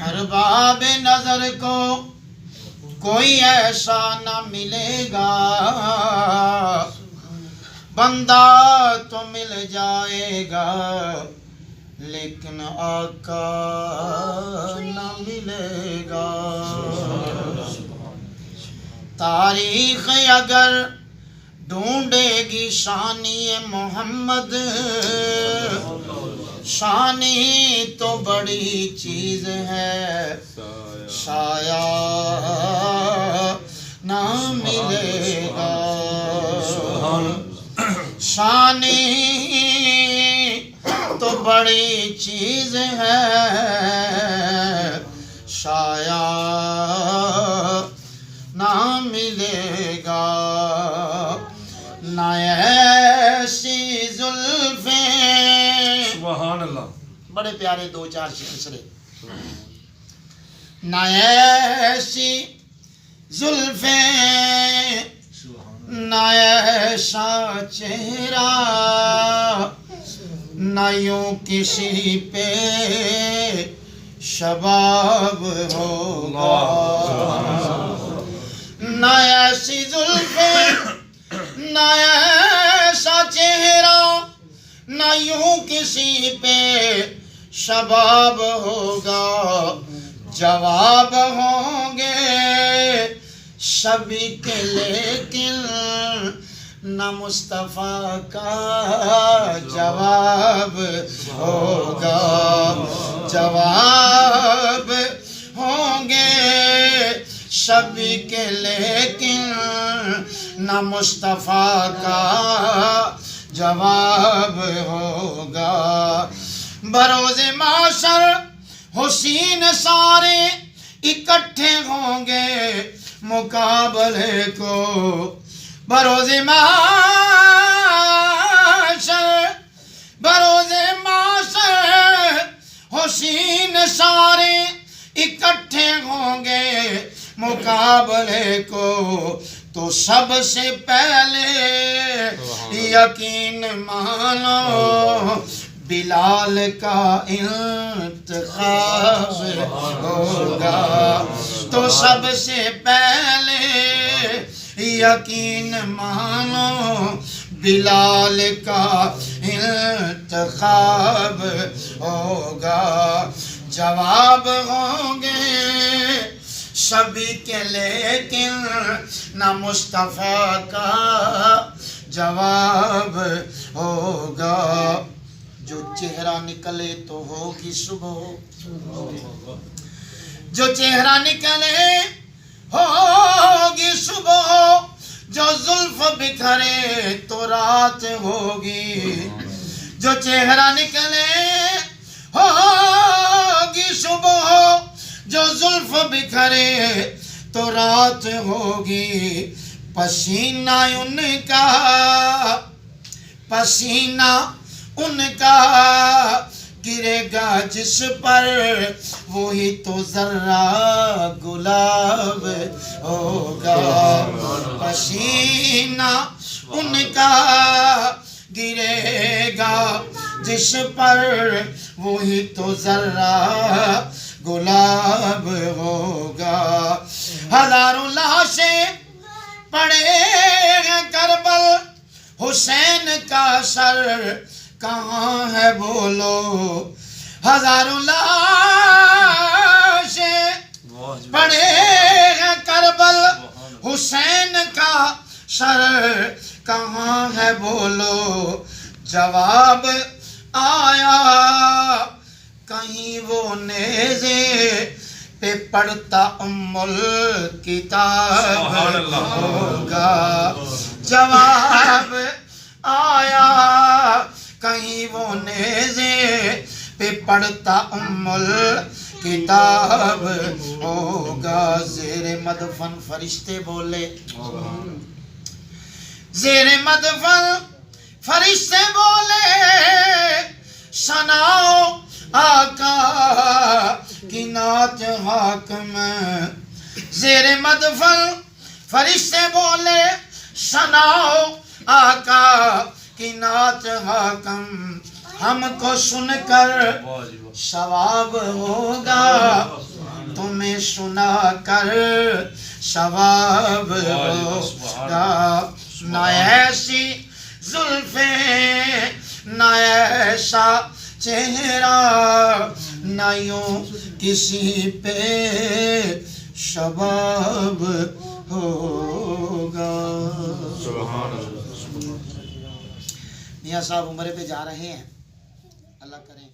ارباب نظر کو کوئی ایسا نہ ملے گا، بندہ تو مل جائے گا لیکن آقا نہ ملے گا۔ تاریخ اگر ڈھونڈے گی شانی محمد، شانی تو بڑی چیز ہے، شاید نہ ملے گا۔ شانی تو بڑی چیز ہے، شاید نہ ملے گا۔ نہ ایسی زلفیں، سبحان اللہ، بڑے پیارے دو چار سلسلے۔ نہ ایسی زلفیں، نہ ایسا چہرہ، نہ یوں کسی پہ شباب ہوگا۔ نہ ایسی زلفیں، نہ ایسا چہرہ، نہ یوں کسی پہ شباب ہوگا۔ جواب ہوں گے سبھی کے لیکن نہ مصطفیٰ کا جواب ہوگا۔ جواب ہوں گے سبھی کے لیکن نہ مصطفیٰ کا جواب ہوگا۔ بروز معاشر حسین سارے اکٹھے ہوں گے مقابلے کو۔ بروز معاشر حسین سارے اکٹھے ہوں گے مقابلے کو، تو سب سے پہلے یقین مانو بلال کا انتخاب ہوگا۔ تو سب سے پہلے یقین مانو بلال کا انتخاب ہوگا۔ جواب ہوں گے سبھی کے لیکن نہ مصطفیٰ کا جواب ہوگا۔ جو چہرہ نکلے تو ہوگی صبح، جو چہرہ نکلے ہوگی صبح، جو زلف بکھرے تو رات ہوگی۔ جو چہرہ نکلے ہوگی صبح، جو زلف بکھرے تو رات ہوگی۔ پسینہ ان کا، پسینہ ان کا گرے گا جس پر، وہی تو ذرہ گلاب ہوگا۔ پسینہ ان کا گرے گا جس پر، وہی تو ذرہ گلاب ہوگا۔ ہزاروں لاشیں پڑے ہیں کربل، حسین کا سر کہاں ہے بولو۔ ہزاروں لاشیں پڑے ہیں کربل، حسین کا سر کہاں ہے بولو۔ جواب آیا کہیں وہ نیزے پہ پڑھتا ام الکتاب ہوگا۔ جواب آیا کہیں وہ نیزے پہ پڑھتا ام الکتاب ہوگا۔ زیر مدفن فرشتے بولے، زیر مدفن فرشتے بولے، سناؤ آقا کی نعت حاکم۔ زیر مدفن فرشتے بولے، سناؤ آقا کی نعت حاکم۔ ہم کو سن کر ثواب ہوگا، سنا کر ثواب ہوگا نہ ایسی زلفیں نہ ایسا چہرہ نہ یوں کسی پہ شباب ہوگا. میاں صاحب عمرے پہ جا رہے ہیں. اللہ کریں